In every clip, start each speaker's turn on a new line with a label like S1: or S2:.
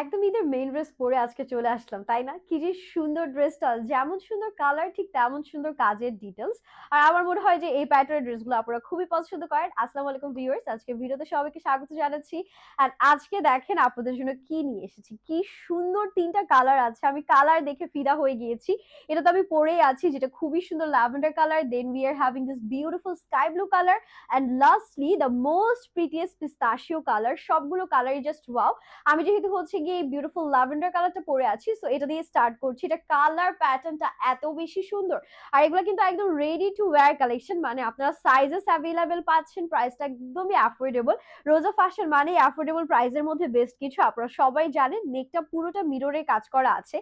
S1: একদম ঈদের main dress পরে আজকে চলে আসলাম, তাই না? কি যে সুন্দর ড্রেসটা, যেমন সুন্দর কালার ঠিক তেমন সুন্দর কাজের ডিটেলস। আর আমার মনে হয় যে এই প্যাটার্নের ড্রেসগুলো আপনারা খুবই পছন্দ করেন। আসসালামু আলাইকুম ভিউয়ার্স, আজকে ভিডিওতে সবাইকে স্বাগত জানাচ্ছি। আর আজকে দেখেন আপনাদের জন্য কি নিয়ে এসেছি, কি সুন্দর তিনটা কালার আছে। আমি কালার দেখে ফিদা হয়ে গিয়েছি। এটা তো আমি পরেই আছি, যেটা খুবই সুন্দর lavender colour. Then we are having this beautiful sky blue colour and lastly the most prettiest pistachio colour. সবগুলো কালারই জাস্ট ওয়াও। আমি যেহেতু হচ্ছে গিয়ে বিউটিফুল ল্যাভেন্ডার কালারটা পরে আছি, সো এটা দিয়ে স্টার্ট করছি। এটা কালার প্যাটার্নটা এত বেশি সুন্দর। আর এগুলো কিন্তু একদম রেডি টু ওয়্যার কালেকশন, মানে আপনারা সাইজেস অ্যাভেলেবেল পাচ্ছেন, প্রাইসটা একদমই অ্যাফোর্ডেবল। রোজা ফ্যাশন মানে অ্যাফোর্ডেবল প্রাইসের মধ্যে বেস্ট কিছু। আপনারা সবাই জানেন নেকটা পুরোটা মিররে কাজ করা আছে,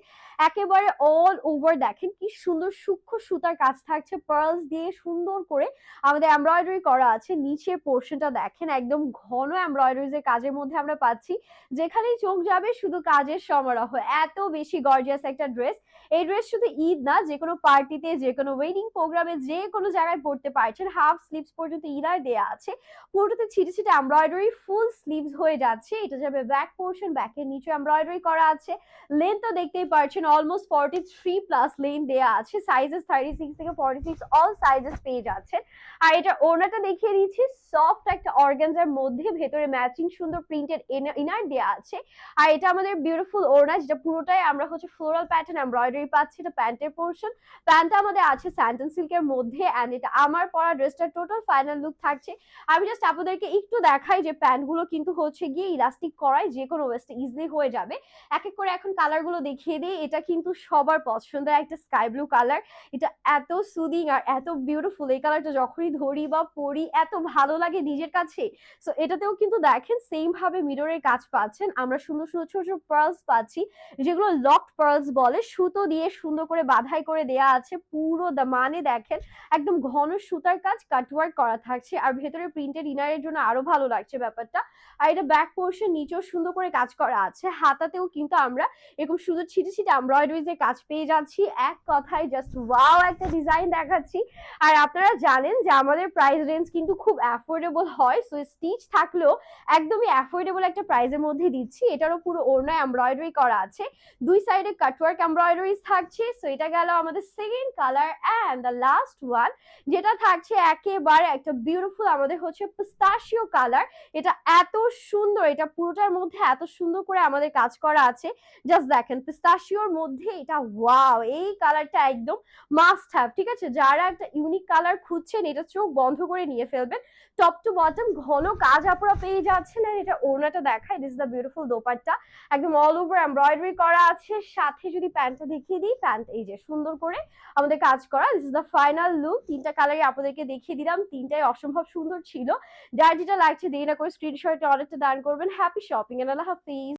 S1: একেবারে অল ওভার। দেখেন কি সুন্দর সূক্ষ্ম সুতার কাজ থাকছে, পার্লস দিয়ে সুন্দর করে আমাদের এমব্রয়ডারি করা আছে। নিচের পোর্শনটা দেখেন একদম ঘন এমব্রয়ডারিজ এর কাজের মধ্যে আমরা পাচ্ছি। যেখানেই চোখ যাবে শুধু কাজের সমারোহ। এত বেশি গর্জিয়াস একটা ড্রেস। এই ড্রেস শুধু ঈদ না, যে কোনো পার্টিতে, যে কোনো ওয়েডিং প্রোগ্রামে, যে কোনো জায়গায় পড়তে পারছেন। হাফ স্লিভস পর্যন্ত ইনার দেয়া আছে, পুরোটাতে ছিটে ছিটে এমব্রয়ডারি, ফুল স্লিভস হয়ে যাচ্ছে। এটা যাবে ব্যাক পোর্শন, ব্যাকের নিচে এমব্রয়ডারি করা আছে। লেন্থ তো দেখতেই পারছেন, অলমোস্ট 43 প্লাস লেন্থ দেয়া আছে। সাইজেস 36 থেকে 46 অল সাইজেস পেয়ে যাচ্ছেন। আর এটা ওড়নাটা দেখিয়ে দিচ্ছি, সফট একটা অর্গানজার মধ্যে ভেতরে ম্যাচিং সুন্দর প্রিন্টেড ইনার দেয়া আছে। আর এটা আমাদের বিউটিফুল ওড়না, যেটা পুরোটাই আমরা হচ্ছে ফ্লোরাল প্যাটার্ন এমব্রয়ডারি পাচ্ছি। এটা প্যান্টের পোর্শন। প্যান্টটা আমাদের আছে স্যান্টন সিল্কের মধ্যে, এন্ড এটা আমার পরা ড্রেসটার টোটাল ফাইনাল লুক থাকছে। আমি জাস্ট আপনাদেরকে একটু দেখাই যে প্যান্টগুলো কিন্তু হচ্ছে গিয়ে ইলাস্টিক করায় যে কোনো ওয়েস্টে ইজিলি হয়ে যাবে। এক এক করে এখন কালারগুলো দেখিয়ে দিই। এটা কিন্তু সবার পছন্দের একটা স্কাই ব্লু কালার। এটা এত সুদিং আর এত বিউটিফুল, এই কালারটা যখনই ধরি বা পরি এত ভালো লাগে নিজের কাছে। সো এটাতেও কিন্তু দেখেন সেম ভাবে মিররের কাজ পাচ্ছেন। আমরা সুন্দর সুন্দর ছোট ছোট পার্লস পাচ্ছি, যেগুলো লকড পার্লস বলে। সুতো দিয়ে সুন্দর করে বাঁধাই করে দেয়া আছে। পুরো দামানে দেখেন একদম ঘন সুতার কাজ কাটওয়ার্ক করা থাকছে, আর ভেতরে প্রিন্টেড ইনারের জন্য আরো ভালো লাগছে ব্যাপারটা। আর এটা ব্যাক পোর্শন নিচেও সুন্দর করে কাজ করা আছে। হাতাতেও কিন্তু আমরা এরকম সুন্দর ছিটে ছিটে এমব্রয়ডারিজ এর কাজ পেয়ে যাচ্ছি। এক কথায় জাস্ট ওয়াও একটা ডিজাইন দেখাচ্ছি। আর আপনারা জানেন যে আমাদের প্রাইস রেঞ্জ কিন্তু খুব অ্যাফোর্ডেবল হয়, সো স্টিচ থাকলেও একদমই অ্যাফোর্ডেবল একটা প্রাইসের মধ্যে দিচ্ছি। এটারও পুরো ওড়না এমব্রয়ডারি করা আছে, দুই সাইডে কাটওয়ার্ক এমব্রয়ডারিজ থাকছে। সো এটা গেল আমাদের second colour. And the last one যেটা থাকছে একেবারে একটা বিউটিফুল আমাদের হচ্ছে পিস্তাশিও কালার। এটা এত সুন্দর, এটা পুরোটার মধ্যে এত সুন্দর করে আমাদের কাজ করা আছে। জাস্ট দেখেন পিস্তাশিওর মধ্যে এটা ওয়াও, এই কালারটা একদম মাস্ট হ্যাভ। ঠিক আছে, যারা একটা ইউনিক কালার খুঁজছেন এটা চোখ বন্ধ করে নিয়ে ফেলবেন। টপ টু বটম ঘন কাজ আপনারা পেয়ে যাচ্ছেন। আর এটা ওড়নাটা দেখায়, this is the beautiful dupatta, একদম অল ওভার এমব্রয়ডারি করা আছে। সাথে যদি প্যান্টটা দেখিয়ে দিই, প্যান্ট এই যে সুন্দর করে আমাদের কাজ করা। This is the final look. তিনটা কালারই আপনাদেরকে দেখিয়ে দিলাম, তিনটাই অসম্ভব সুন্দর ছিল। যার যেটা লাগছে দেরি না করে স্ক্রিনশটে অর্ডারটা ডান করবেন। হ্যাপি শপিং এন্ড আল্লাহ হাফিজ।